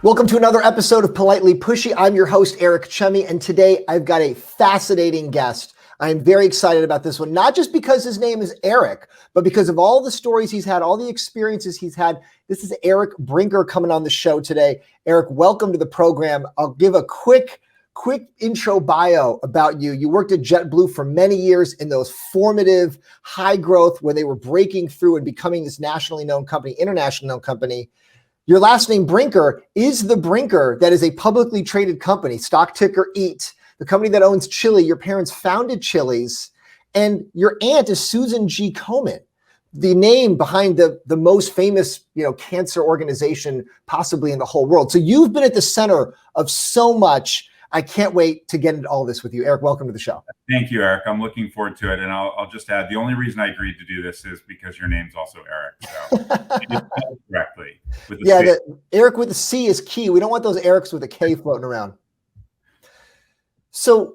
Welcome to another episode of Politely Pushy. I'm your host, Eric Chemi, and today I've got a fascinating guest. I'm very excited about this one, not just because his name is Eric, but because of all the stories he's had, all the experiences he's had. This is Eric Brinker coming on the show today. Eric, welcome to the program. I'll give a quick intro bio about you. You worked at JetBlue for many years in those formative high growth where they were breaking through and becoming this nationally known company, internationally known company. Your last name, Brinker, is the Brinker that is a publicly traded company, stock ticker EAT, the company that owns Chili. Your parents founded Chili's, and your aunt is Susan G. Komen, the name behind the most famous, cancer organization possibly in the whole world. So you've been at the center of so much. I can't wait to get into all this with you. Eric, welcome to the show. Thank you, Eric. I'm looking forward to it. And I'll just add, the only reason I agreed to do this is because your name's also Eric. So you spelled correctly. With the Eric with the C is key. We don't want those Erics with a K floating around. So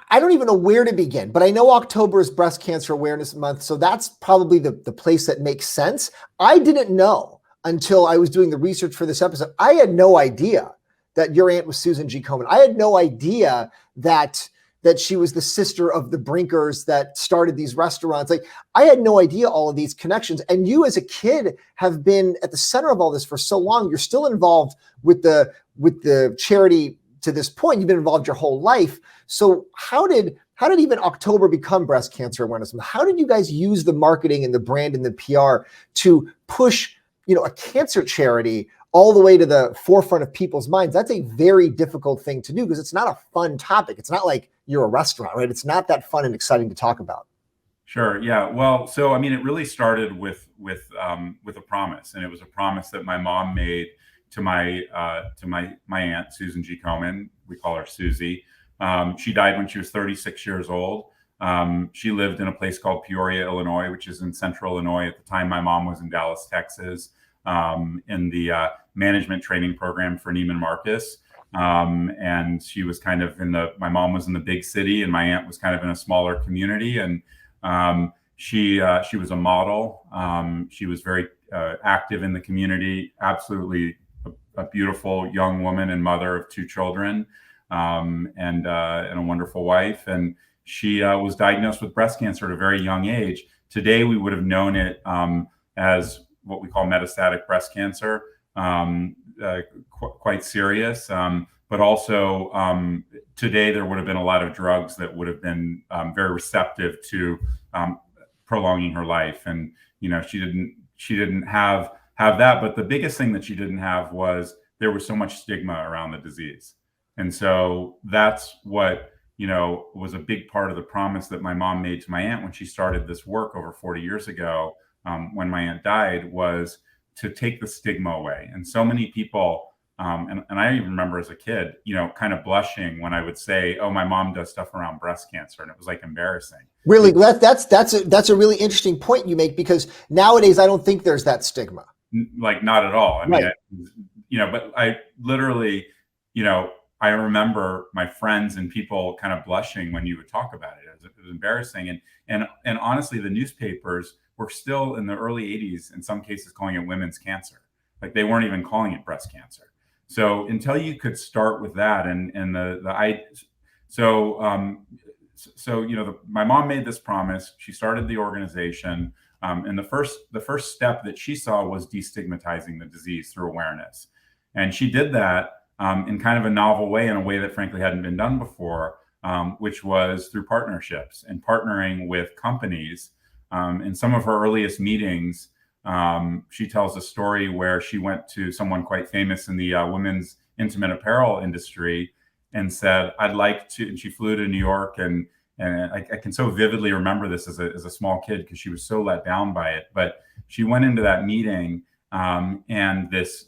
I don't even know where to begin, but I know October is Breast Cancer Awareness Month. So that's probably the place that makes sense. I didn't know until I was doing the research for this episode. I had no idea that your aunt was Susan G. Komen. I had no idea that she was the sister of the Brinkers that started these restaurants. Like, I had no idea all of these connections. And you as a kid have been at the center of all this for so long. You're still involved with the charity to this point. You've been involved your whole life. So how did even October become Breast Cancer Awareness Month? How did you guys use the marketing and the brand and the PR to push, a cancer charity all the way to the forefront of people's minds? That's a very difficult thing to do because it's not a fun topic. It's not like you're a restaurant, right? It's not that fun and exciting to talk about. Sure. Yeah. Well, so, it really started with a promise, and it was a promise that my mom made to my aunt, Susan G. Komen. We call her Susie. She died when she was 36 years old. She lived in a place called Peoria, Illinois, which is in central Illinois. At the time, my mom was in Dallas, Texas, in the management training program for Neiman Marcus. And she was kind of my mom was in the big city and my aunt was kind of in a smaller community. And she was a model. She was very active in the community, absolutely a beautiful young woman and mother of two children, and a wonderful wife. And she was diagnosed with breast cancer at a very young age. Today, we would have known it as what we call metastatic breast cancer, quite serious. But also today there would have been a lot of drugs that would have been very receptive to prolonging her life. And, she didn't have that. But the biggest thing that she didn't have was there was so much stigma around the disease. And so that's what, was a big part of the promise that my mom made to my aunt when she started this work over 40 years ago. When my aunt died, was to take the stigma away. And so many people, and I even remember as a kid, kind of blushing when I would say, "Oh, my mom does stuff around breast cancer," and it was like embarrassing. Really, that's a really interesting point you make, because nowadays I don't think there's that stigma. Like, not at all. Right. But I literally, I remember my friends and people kind of blushing when you would talk about it. It was embarrassing, and honestly, the newspapers were still in the early 80s, in some cases, calling it women's cancer. Like, they weren't even calling it breast cancer. So until you could start with that, my mom made this promise. She started the organization, and the first step that she saw was destigmatizing the disease through awareness, and she did that in kind of a novel way, in a way that frankly hadn't been done before, which was through partnerships and partnering with companies. In some of her earliest meetings, she tells a story where she went to someone quite famous in the women's intimate apparel industry and said, "I'd like to," and she flew to New York, and I can so vividly remember this as a small kid because she was so let down by it. But she went into that meeting, and this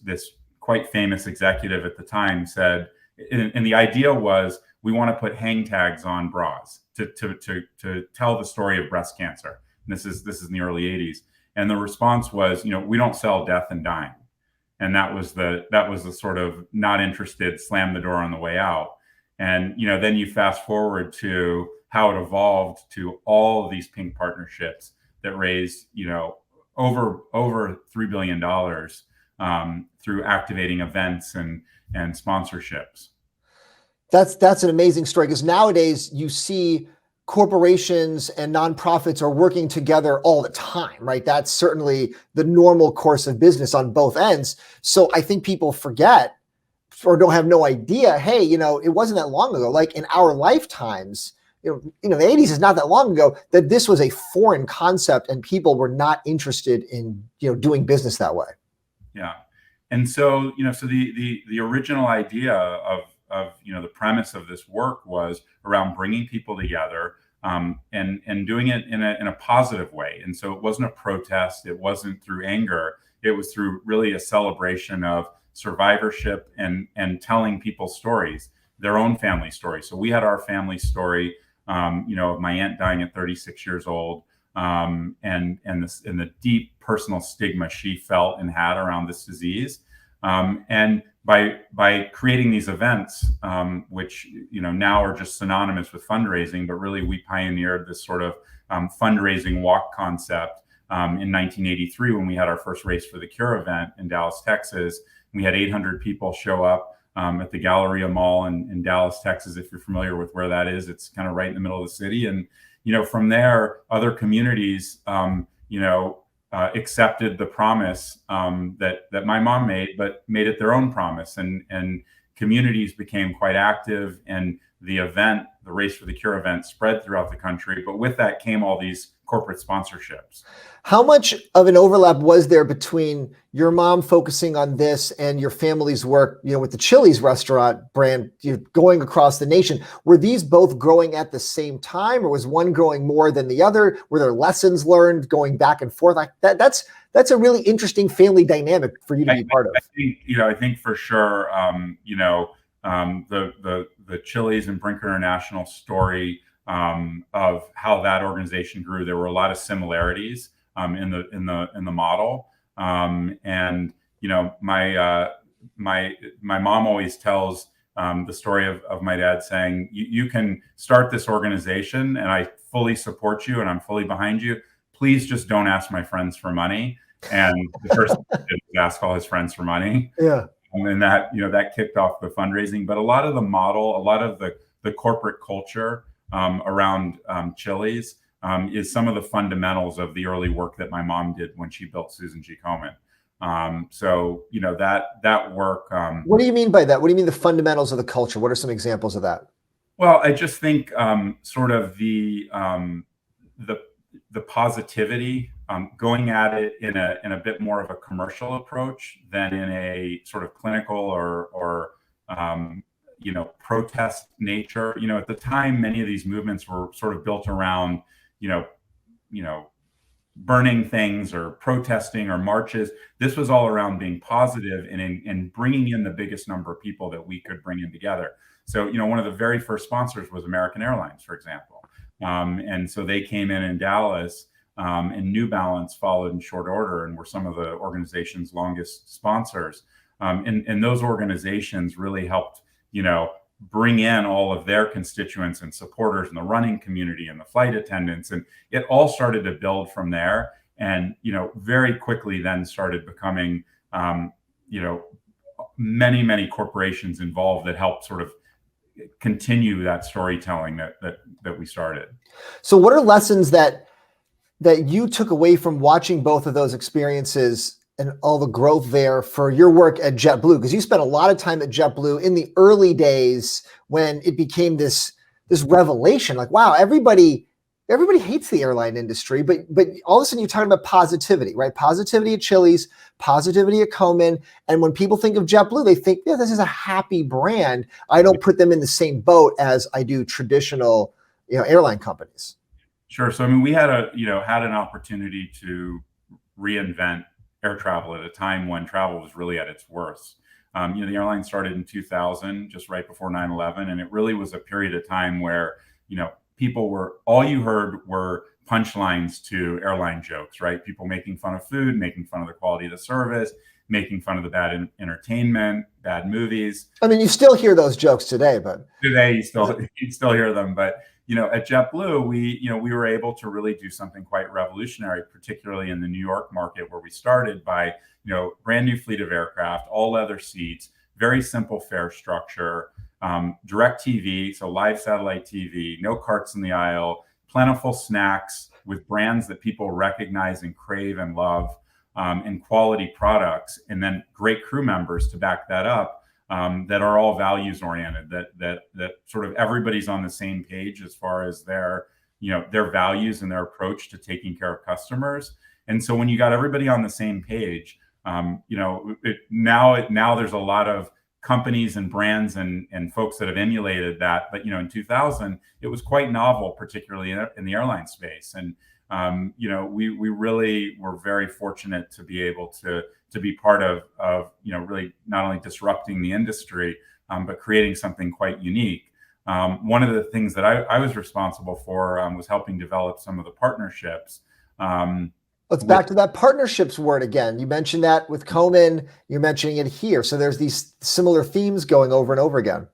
quite famous executive at the time said, and the idea was, we want to put hang tags on bras to tell the story of breast cancer. And this is in the early 80s. And the response was, we don't sell death and dying. And that was the sort of not interested, slam the door on the way out. And, then you fast forward to how it evolved to all of these pink partnerships that raised, over $3 billion through activating events and sponsorships. That's an amazing story, because nowadays you see corporations and nonprofits are working together all the time, right? That's certainly the normal course of business on both ends. So I think people forget or don't have no idea, hey, it wasn't that long ago, like in our lifetimes, the 80s is not that long ago, that this was a foreign concept and people were not interested in, doing business that way. Yeah. And so, so the original idea of the premise of this work was around bringing people together, and doing it in a positive way. And so it wasn't a protest. It wasn't through anger. It was through really a celebration of survivorship and telling people stories, their own family stories. So we had our family story, of my aunt dying at 36 years old, and the deep personal stigma she felt and had around this disease. And by creating these events, which now are just synonymous with fundraising, but really we pioneered this sort of fundraising walk concept in 1983 when we had our first Race for the Cure event in Dallas, Texas. We had 800 people show up at the Galleria Mall in Dallas, Texas. If you're familiar with where that is, it's kind of right in the middle of the city. And from there, other communities accepted the promise that my mom made, but made it their own promise. And communities became quite active, and the Race for the Cure event, spread throughout the country. But with that came all these corporate sponsorships. How much of an overlap was there between your mom focusing on this and your family's work, with the Chili's restaurant brand, going across the nation? Were these both growing at the same time, or was one growing more than the other? Were there lessons learned going back and forth? Like that's a really interesting family dynamic for you to be part of. I think for sure, the Chili's and Brinker International story of how that organization grew, there were a lot of similarities in the model. And my mom always tells the story of my dad saying, you can start this organization and I fully support you and I'm fully behind you. Please just don't ask my friends for money. And the first thing he did was ask all his friends for money. Yeah. And that kicked off the fundraising. But a lot of the model, a lot of the corporate culture around Chili's is some of the fundamentals of the early work that my mom did when she built Susan G. Komen. So that work. What do you mean by that? What do you mean the fundamentals of the culture? What are some examples of that? Well, I just think sort of the positivity, going at it in a bit more of a commercial approach than in a sort of clinical or protest nature. At the time, many of these movements were sort of built around, burning things or protesting or marches. This was all around being positive and bringing in the biggest number of people that we could bring in together. So, one of the very first sponsors was American Airlines, for example. And so they came in Dallas, and New Balance followed in short order and were some of the organization's longest sponsors. And those organizations really helped, bring in all of their constituents and supporters in the running community and the flight attendants. And it all started to build from there. And, very quickly then started becoming, many, many corporations involved that helped sort of continue that storytelling that we started. So what are lessons that you took away from watching both of those experiences and all the growth there for your work at JetBlue? Because you spent a lot of time at JetBlue in the early days when it became this revelation, like, wow, everybody hates the airline industry, but all of a sudden you're talking about positivity, right? Positivity at Chili's, positivity at Komen. And when people think of JetBlue, they think, yeah, this is a happy brand. I don't put them in the same boat as I do traditional, airline companies. Sure. So, we had an opportunity to reinvent air travel at a time when travel was really at its worst. The airline started in 2000, just right before 9/11. And it really was a period of time where, all you heard were punchlines to airline jokes, right? People making fun of food, making fun of the quality of the service, making fun of the bad entertainment, bad movies. I mean, you still hear those jokes today, but Today you still hear them. But at JetBlue, we were able to really do something quite revolutionary, particularly in the New York market where we started by brand new fleet of aircraft, all leather seats, very simple fare structure, direct TV, so live satellite TV, no carts in the aisle, plentiful snacks with brands that people recognize and crave and love, and quality products, and then great crew members to back that up. That are all values oriented, that sort of everybody's on the same page as far as their values and their approach to taking care of customers. And so when you got everybody on the same page, now there's a lot of companies and brands and folks that have emulated that. But in 2000, it was quite novel, particularly in the airline space. And we really were very fortunate to be able to be part of really not only disrupting the industry, but creating something quite unique. One of the things that I was responsible for was helping develop some of the partnerships. Let's back to that partnerships word again. You mentioned that with Komen, you're mentioning it here. So there's these similar themes going over and over again.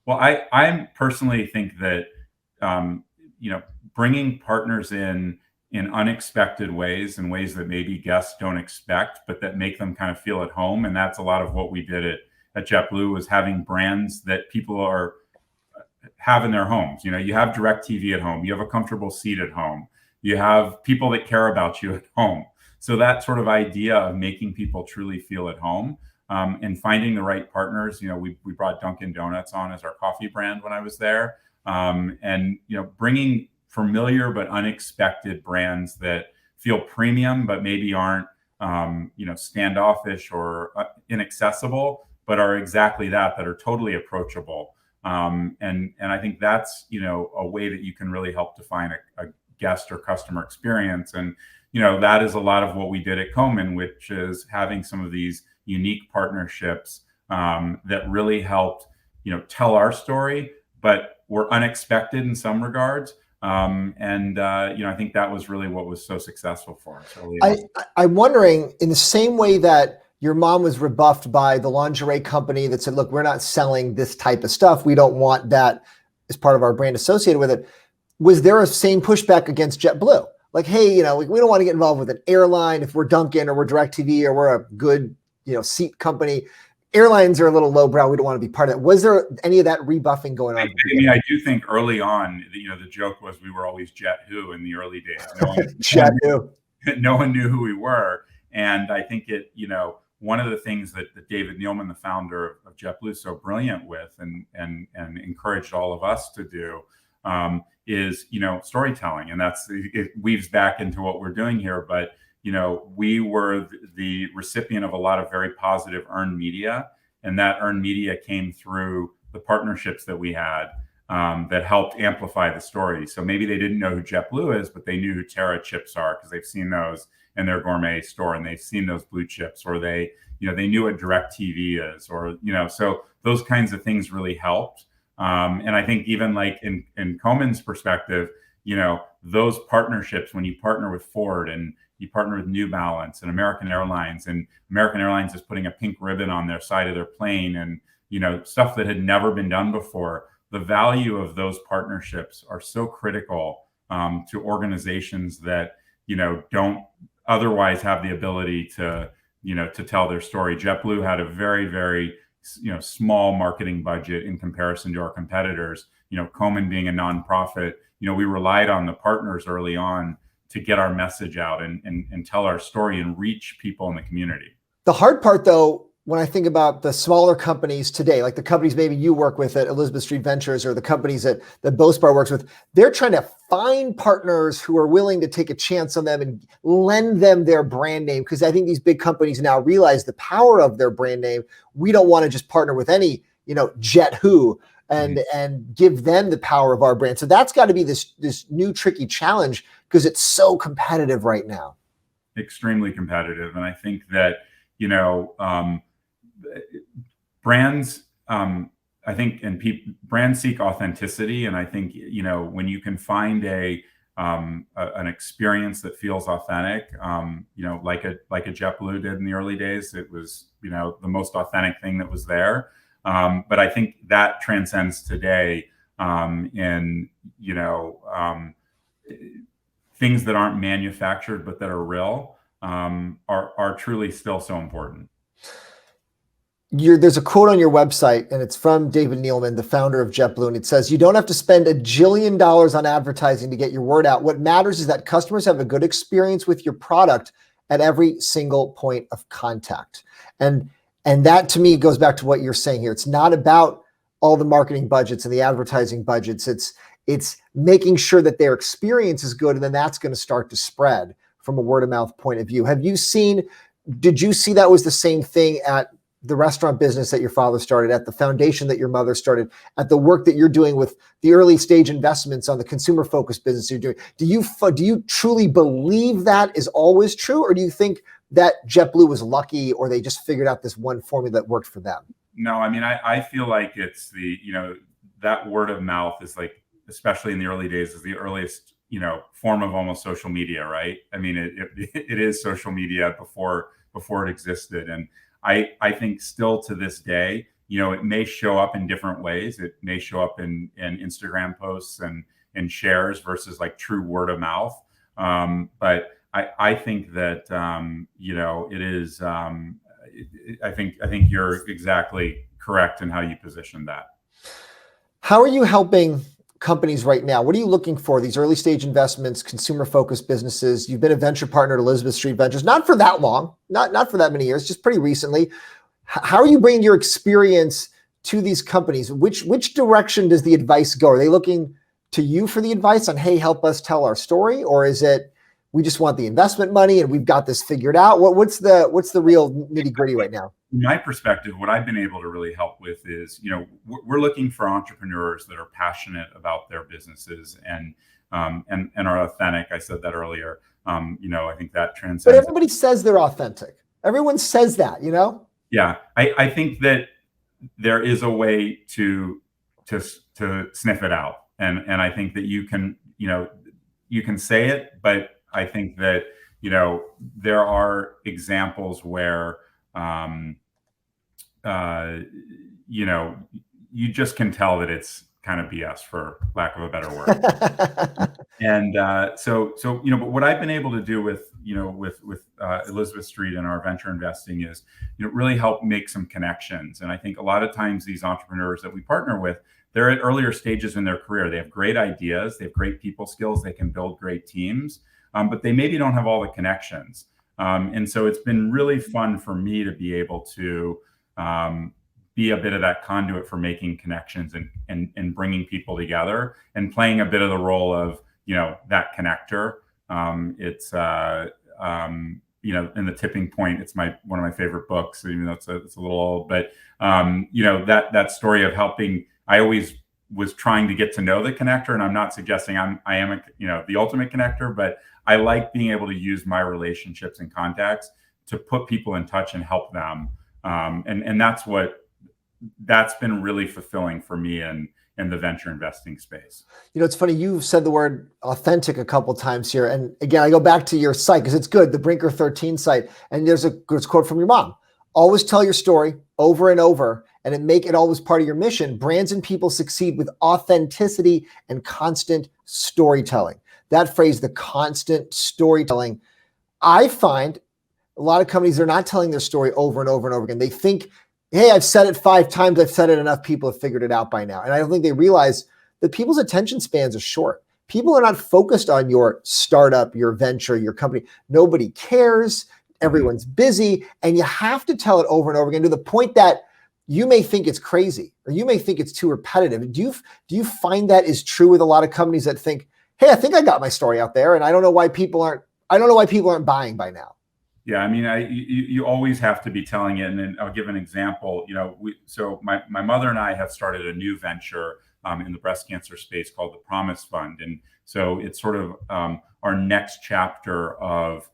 Well, I personally think that bringing partners in unexpected ways, in ways that maybe guests don't expect, but that make them kind of feel at home. And that's a lot of what we did at JetBlue, was having brands that people have in their homes. You have direct TV at home, you have a comfortable seat at home, you have people that care about you at home. So that sort of idea of making people truly feel at home, and finding the right partners. We brought Dunkin' Donuts on as our coffee brand when I was there, and bringing familiar but unexpected brands that feel premium but maybe aren't standoffish or inaccessible, but are exactly that are totally approachable. And I think that's a way that you can really help define a guest or customer experience. And that is a lot of what we did at Komen, which is having some of these unique partnerships that really helped tell our story, but were unexpected in some regards. I think that was really what was so successful for us. I'm wondering, in the same way that your mom was rebuffed by the lingerie company that said, look, we're not selling this type of stuff, we don't want that as part of our brand associated with it. Was there a same pushback against JetBlue? Like, hey, we don't want to get involved with an airline if we're Dunkin' or we're DirecTV or we're a good, seat company. Airlines are a little lowbrow. We don't want to be part of that. Was there any of that rebuffing going on? I do think early on, the joke was we were always Jet Who in the early days. No one knew who we were. And I think one of the things that David Neilman, the founder of JetBlue, is so brilliant with and encouraged all of us to do is, storytelling. And it weaves back into what we're doing here. But we were the recipient of a lot of very positive earned media, and that earned media came through the partnerships that we had that helped amplify the story. So maybe they didn't know who JetBlue is, but they knew who Terra chips are because they've seen those in their gourmet store, and they've seen those blue chips, or they knew what direct TV is, or so those kinds of things really helped. And I think even like in Komen's perspective, those partnerships, when you partner with Ford and you partner with New Balance and American Airlines is putting a pink ribbon on their side of their plane, and stuff that had never been done before. The value of those partnerships are so critical to organizations that don't otherwise have the ability to tell their story. JetBlue had a very, very small marketing budget in comparison to our competitors. Komen being a nonprofit, we relied on the partners early on to get our message out and tell our story and reach people in the community. The hard part, though, when I think about the smaller companies today, like the companies maybe you work with at Elizabeth Street Ventures, or the companies that Bospar works with, they're trying to find partners who are willing to take a chance on them and lend them their brand name. Because I think these big companies now realize the power of their brand name. We don't want to just partner with any, Jet Who and give them the power of our brand. So that's got to be this new tricky challenge, because it's so competitive right now. Extremely competitive. And I think that, brands, brands seek authenticity. And I think, when you can find a an experience that feels authentic, like a JetBlue did in the early days. It was, the most authentic thing that was there. But I think that transcends today in, things that aren't manufactured but that are real, are truly still so important. There's a quote on your website, and it's from David Neeleman, the founder of JetBlue, and it says, "You don't have to spend $1 jillion on advertising to get your word out. What matters is that customers have a good experience with your product at every single point of contact." And that to me goes back to what you're saying here. It's not about all the marketing budgets and the advertising budgets. It's making sure that their experience is good, and then that's going to start to spread from a word of mouth point of view. Did you see that was the same thing at the restaurant business that your father started, at the foundation that your mother started, at the work that you're doing with the early stage investments on the consumer focused business you're doing? Do you truly believe that is always true? Or do you think that JetBlue was lucky, or they just figured out this one formula that worked for them? No, I mean, I feel like it's that word of mouth is like, especially in the early days, is the earliest, form of almost social media, right? I mean, it is social media before it existed. And I think still to this day, it may show up in different ways. It may show up in Instagram posts and shares versus like true word of mouth. But I think that, it is, I think you're exactly correct in how you position that. How are you helping companies right now? What are you looking for? These early stage investments, consumer focused businesses. You've been a venture partner at Elizabeth Street Ventures, not for that long, not for that many years, just pretty recently. How are you bringing your experience to these companies? Which direction does the advice go? Are they looking to you for the advice on, hey, help us tell our story? Or is it, we just want the investment money and we've got this figured out? What's the real nitty gritty right now? From my perspective, what I've been able to really help with is, we're looking for entrepreneurs that are passionate about their businesses and are authentic. I said that earlier. I think that transcends. But everybody says they're authentic. Everyone says that, Yeah, I think that there is a way to sniff it out, and I think that you can say it, but I think that there are examples where you just can tell that it's kind of BS, for lack of a better word. And but what I've been able to do with Elizabeth Street and our venture investing is, really help make some connections. And I think a lot of times these entrepreneurs that we partner with, they're at earlier stages in their career. They have great ideas, they have great people skills, they can build great teams, but they maybe don't have all the connections. And so it's been really fun for me to be able to be a bit of that conduit for making connections and bringing people together and playing a bit of the role of, that connector. It's in The Tipping Point, it's one of my favorite books, even though it's a little old, but that story of helping. I always was trying to get to know the connector, and I'm not suggesting I am the ultimate connector, but I like being able to use my relationships and contacts to put people in touch and help them. And that's been really fulfilling for me in the venture investing space. It's funny, you've said the word authentic a couple of times here. And again, I go back to your site because it's good, the Brinker 13 site. And there's a quote from your mom: always tell your story over and over, and make it always part of your mission. Brands and people succeed with authenticity and constant storytelling. That phrase, the constant storytelling, I find a lot of companies are not telling their story over and over and over again. They think, hey, I've said it 5 times, I've said it enough, people have figured it out by now. And I don't think they realize that people's attention spans are short. People are not focused on your startup, your venture, your company. Nobody cares. Everyone's busy. And you have to tell it over and over again, to the point that you may think it's crazy, or you may think it's too repetitive. Do you find that is true with a lot of companies that think, hey, I think I got my story out there, and I don't know why people aren't buying by now? Yeah, I mean, you always have to be telling it. And then I'll give an example. So my mother and I have started a new venture in the breast cancer space called the Promise Fund. And so it's sort of our next chapter of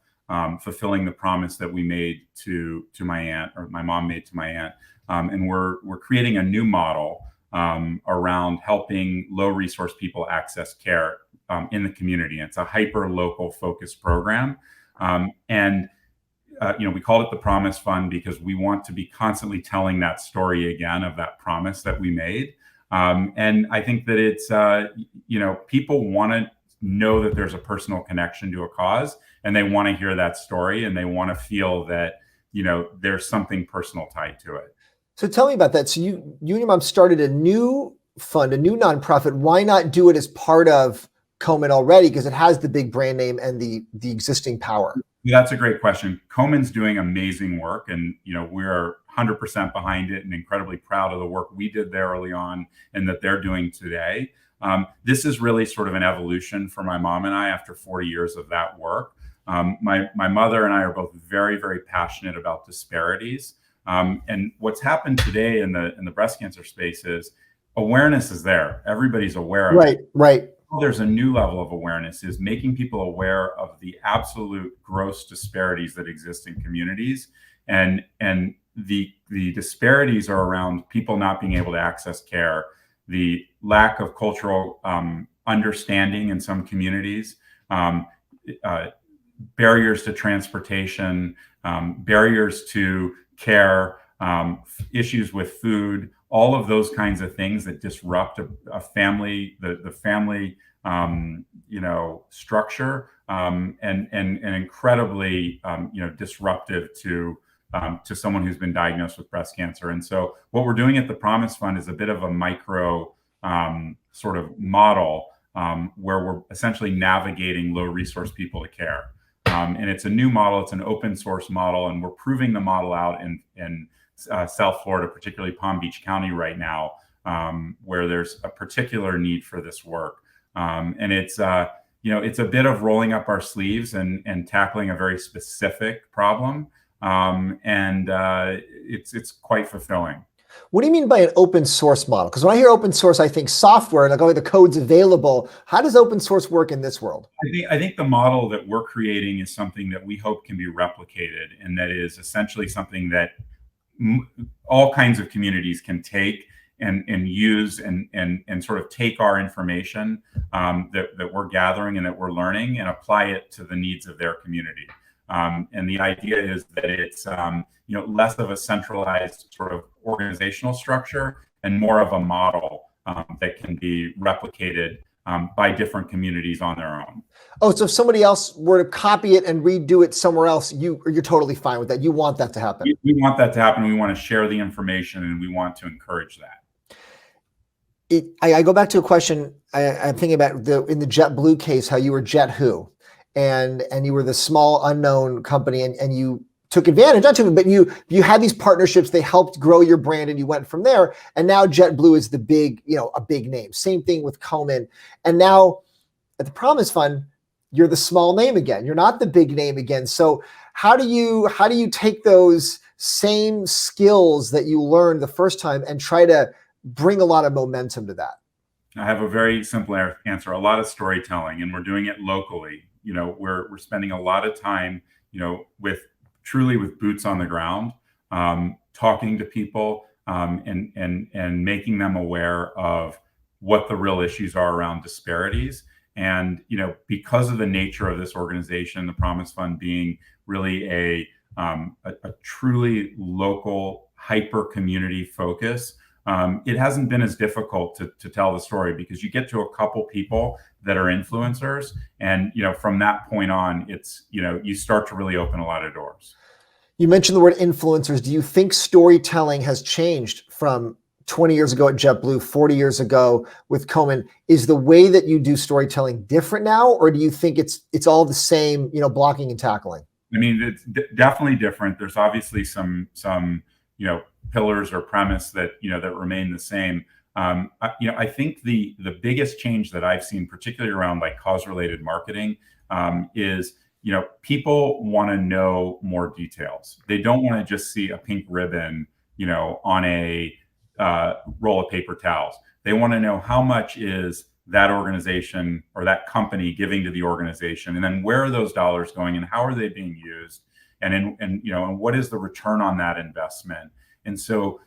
fulfilling the promise that we made to my aunt, or my mom made to my aunt. And we're creating a new model around helping low resource people access care in the community. It's a hyper local focused program, and we called it the Promise Fund because we want to be constantly telling that story again of that promise that we made. And I think that it's, people want to know that there's a personal connection to a cause, and they want to hear that story, and they want to feel that, there's something personal tied to it. So tell me about that. So you and your mom started a new fund, a new nonprofit. Why not do it as part of Komen already? Because it has the big brand name and the existing power. That's a great question. Komen's doing amazing work, and we're 100% behind it and incredibly proud of the work we did there early on and that they're doing today. This is really sort of an evolution for my mom and I after 40 years of that work. My mother and I are both very, very passionate about disparities. And what's happened today in the breast cancer space is awareness is there. Everybody's aware of it. Right. There's a new level of awareness is making people aware of the absolute gross disparities that exist in communities. And the disparities are around people not being able to access care, the lack of cultural understanding in some communities, barriers to transportation, barriers to care, issues with food, all of those kinds of things that disrupt a family, the family, structure, and incredibly, disruptive to someone who's been diagnosed with breast cancer. And so what we're doing at the Promise Fund is a bit of a micro sort of model where we're essentially navigating low resource people to care. And it's a new model. It's an open source model, and we're proving the model out in South Florida, particularly Palm Beach County right now, where there's a particular need for this work. And it's a bit of rolling up our sleeves and tackling a very specific problem. It's quite fulfilling. What do you mean by an open source model? Because when I hear open source, I think software, like, oh, the code's available. How does open source work in this world? I think the model that we're creating is something that we hope can be replicated, and that is essentially something that all kinds of communities can take and use and sort of take our information that we're gathering and that we're learning and apply it to the needs of their community. And the idea is that it's less of a centralized sort of organizational structure and more of a model that can be replicated by different communities on their own. Oh, so if somebody else were to copy it and redo it somewhere else, you're totally fine with that. You want that to happen. We want that to happen. We want to share the information, and we want to encourage that. I go back to a question I'm thinking about in the JetBlue case, how you were Jet Who, and you were the small unknown company, and you took advantage, not to, but you had these partnerships. They helped grow your brand, and you went from there. And now JetBlue is the big, a big name. Same thing with Komen. And now at the Promise Fund, you're the small name again. You're not the big name again. So how do you take those same skills that you learned the first time and try to bring a lot of momentum to that? I have a very simple answer. A lot of storytelling, and we're doing it locally. We're spending a lot of time, with boots on the ground, talking to people, and making them aware of what the real issues are around disparities. And because of the nature of this organization, the Promise Fund being really a truly local, hyper community focus, it hasn't been as difficult to tell the story, because you get to a couple people that are influencers, and from that point on, it's you start to really open a lot of doors. You mentioned the word influencers. Do you think storytelling has changed from 20 years ago at JetBlue, 40 years ago with Komen? Is the way that you do storytelling different now, or do you think it's all the same, blocking and tackling? I mean, it's definitely different. There's obviously some pillars or premise that that remain the same. I think the biggest change that I've seen, particularly around like cause-related marketing, is people want to know more details. They don't want to just see a pink ribbon, on a roll of paper towels. They want to know how much is that organization or that company giving to the organization, and then where are those dollars going, and how are they being used, and what is the return on that investment. And so,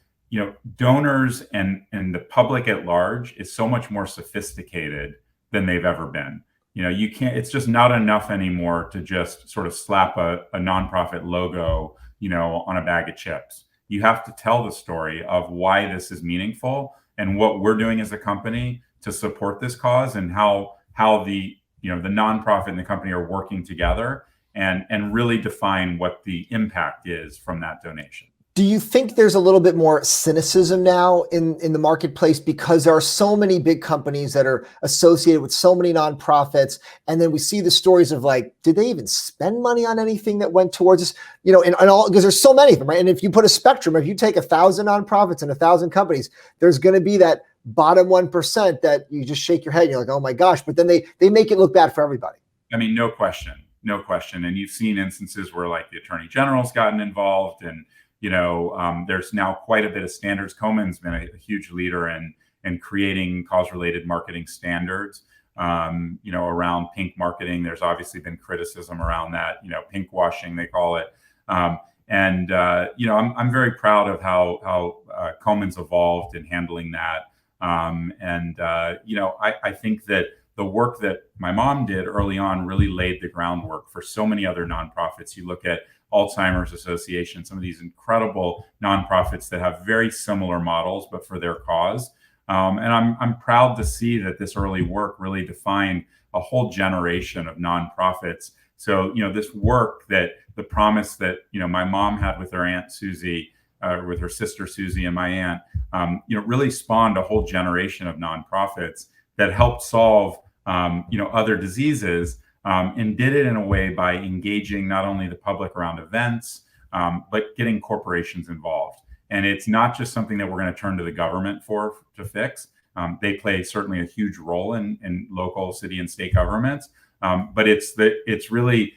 donors and the public at large is so much more sophisticated than they've ever been. You can't, it's just not enough anymore to just sort of slap a nonprofit logo, on a bag of chips. You have to tell the story of why this is meaningful and what we're doing as a company to support this cause, and how the the nonprofit and the company are working together, and really define what the impact is from that donation. Do you think there's a little bit more cynicism now in the marketplace because there are so many big companies that are associated with so many nonprofits, and then we see the stories of like, did they even spend money on anything that went towards this? And all, because there's so many of them, right? And if you put a spectrum, if you take 1,000 nonprofits and 1,000 companies, there's going to be that bottom 1% that you just shake your head and you're like, oh my gosh, but then they make it look bad for everybody. I mean, no question. And you've seen instances where like the Attorney General's gotten involved, and there's now quite a bit of standards. Komen's been a huge leader in creating cause-related marketing standards, around pink marketing. There's obviously been criticism around that, pink washing, they call it. I'm very proud of how Komen's evolved in handling that. I think that the work that my mom did early on really laid the groundwork for so many other nonprofits. You look at Alzheimer's Association, some of these incredible nonprofits that have very similar models, but for their cause. And I'm proud to see that this early work really defined a whole generation of nonprofits. So, this work, that the promise that, my mom had with her Aunt Susie, with her sister Susie and my aunt, really spawned a whole generation of nonprofits that helped solve, other diseases, and did it in a way by engaging not only the public around events, but getting corporations involved. And it's not just something that we're going to turn to the government to fix. They play certainly a huge role in local, city, and state governments, but it's really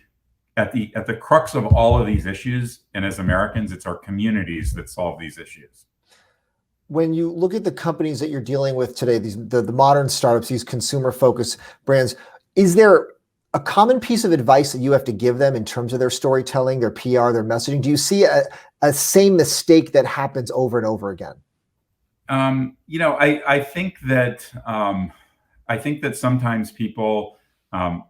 at the crux of all of these issues. And as Americans, it's our communities that solve these issues. When you look at the companies that you're dealing with today, the modern startups, these consumer-focused brands, is there a common piece of advice that you have to give them in terms of their storytelling, their PR, their messaging? Do you see a same mistake that happens over and over again? I think that sometimes people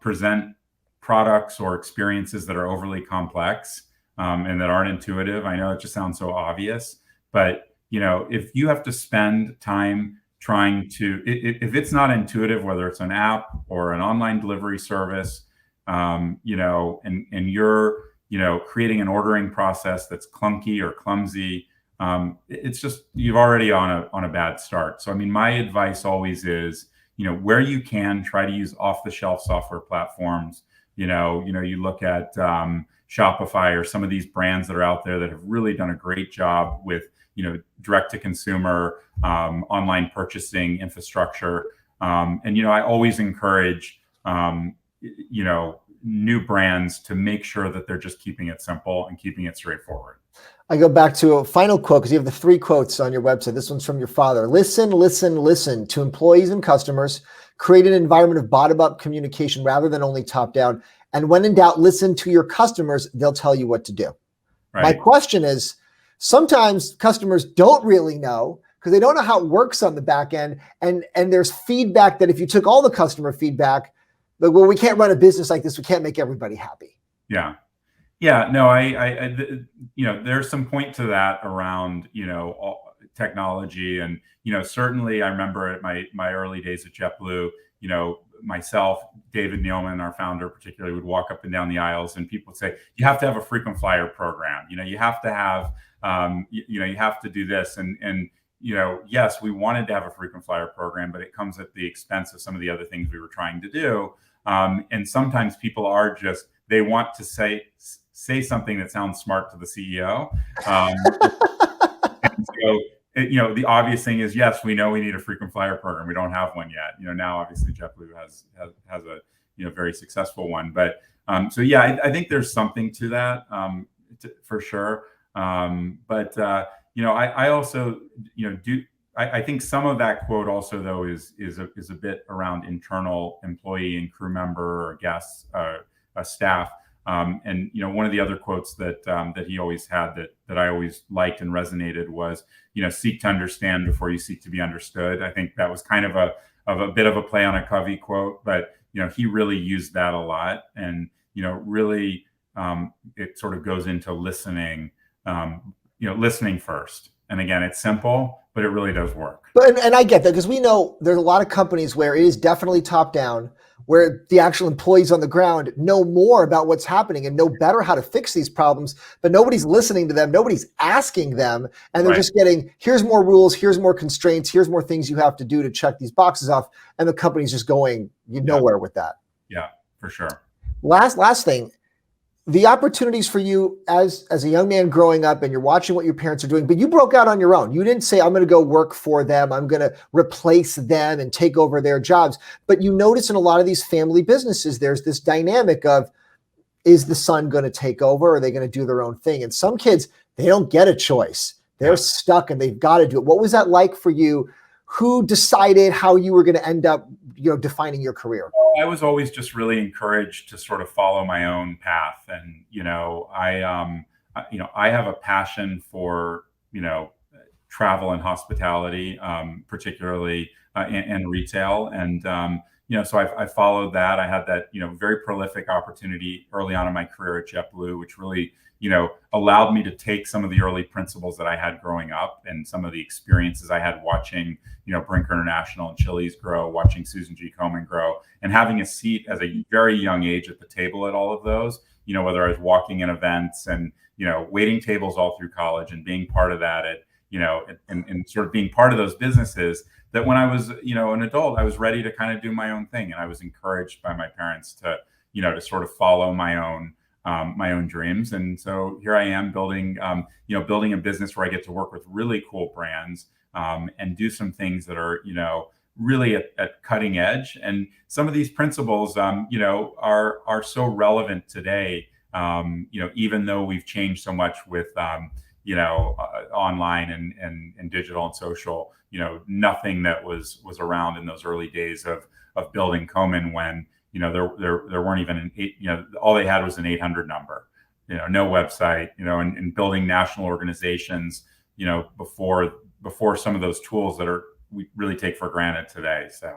present products or experiences that are overly complex, and that aren't intuitive. I know it just sounds so obvious, but if you have to spend time trying to, if it's not intuitive, whether it's an app or an online delivery service, and you're, creating an ordering process that's clunky or clumsy, it's just, you've already on a bad start. So, I mean, my advice always is, where you can, try to use off-the-shelf software platforms. You look at Shopify or some of these brands that are out there that have really done a great job with, direct to consumer, online purchasing infrastructure. I always encourage, new brands to make sure that they're just keeping it simple and keeping it straightforward. I go back to a final quote because you have the 3 quotes on your website. This one's from your father. Listen, listen, listen to employees and customers. Create an environment of bottom-up communication rather than only top-down. And when in doubt, listen to your customers. They'll tell you what to do. Right. My question is, sometimes customers don't really know because they don't know how it works on the back end. And there's feedback that if you took all the customer feedback, but well, we can't run a business like this. We can't make everybody happy. Yeah. Yeah, no, I there's some point to that around, technology. And, certainly I remember at my early days at JetBlue, myself, David Nealman, our founder particularly, would walk up and down the aisles and people would say, you have to have a frequent flyer program. You have to have, you have to do this. And yes, we wanted to have a frequent flyer program, but it comes at the expense of some of the other things we were trying to do. And sometimes people are just, they want to say something that sounds smart to the CEO. And so, the obvious thing is, yes, we know we need a frequent flyer program. We don't have one yet. Now obviously JetBlue has a very successful one. But so yeah, I think there's something to that, for sure. I also I think some of that quote also though is a bit around internal employee and crew member or guests, staff. And one of the other quotes that he always had that I always liked and resonated was, seek to understand before you seek to be understood. I think that was kind of a bit of a play on a Covey quote, but he really used that a lot. And, really, it sort of goes into listening, listening first. And again, it's simple, but it really does work. But and I get that, because we know there's a lot of companies where it is definitely top down, where the actual employees on the ground know more about what's happening and know better how to fix these problems, but nobody's listening to them. Nobody's asking them. And they're just getting, here's more rules, here's more constraints, here's more things you have to do to check these boxes off. And the company's just going nowhere with that. Yeah, for sure. Last thing, the opportunities for you as a young man growing up, and you're watching what your parents are doing, but you broke out on your own. You didn't say, I'm going to go work for them, I'm going to replace them and take over their jobs. But you notice in a lot of these family businesses, there's this dynamic of, is the son going to take over? Or are they going to do their own thing? And some kids, they don't get a choice. They're stuck and they've got to do it. What was that like for you? Who decided how you were going to end up, defining your career? I was always just really encouraged to sort of follow my own path. And, I have a passion for, travel and hospitality, particularly in retail. And, so I followed that. I had that, very prolific opportunity early on in my career at JetBlue, which really, allowed me to take some of the early principles that I had growing up and some of the experiences I had watching, Brinker International and Chili's grow, watching Susan G. Komen grow, and having a seat as a very young age at the table at all of those, whether I was walking in events and, waiting tables all through college and being part of that and sort of being part of those businesses, that when I was, an adult, I was ready to kind of do my own thing. And I was encouraged by my parents to, to sort of follow my own dreams. And so here I am building a business where I get to work with really cool brands and do some things that are, really at cutting edge. And some of these principles, are so relevant today, even though we've changed so much with, online and digital and social, nothing that was around in those early days of building Komen when, there weren't even all they had was an 800 number, no website, and building national organizations, before some of those tools that we really take for granted today. So.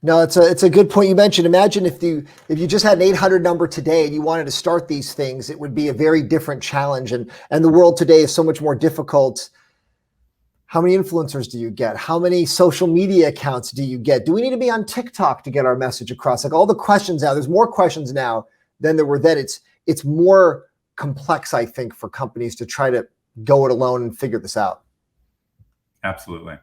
No, it's a good point you mentioned. Imagine if you just had an 800 number today and you wanted to start these things, it would be a very different challenge. And the world today is so much more difficult. How many influencers do you get? How many social media accounts do you get? Do we need to be on TikTok to get our message across? Like all the questions now, there's more questions now than there were then. It's more complex, I think, for companies to try to go it alone and figure this out. Absolutely.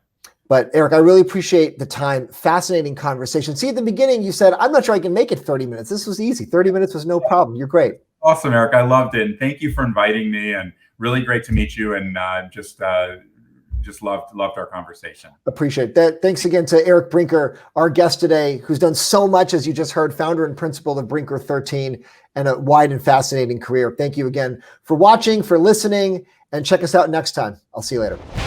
But Eric, I really appreciate the time. Fascinating conversation. See, at the beginning, you said, I'm not sure I can make it 30 minutes. This was easy. 30 minutes was no problem. You're great. Awesome, Eric. I loved it. And thank you for inviting me, and really great to meet you. And just loved our conversation. Appreciate that. Thanks again to Eric Brinker, our guest today, who's done so much, as you just heard, founder and principal of Brinker 13, and a wide and fascinating career. Thank you again for watching, for listening, and check us out next time. I'll see you later.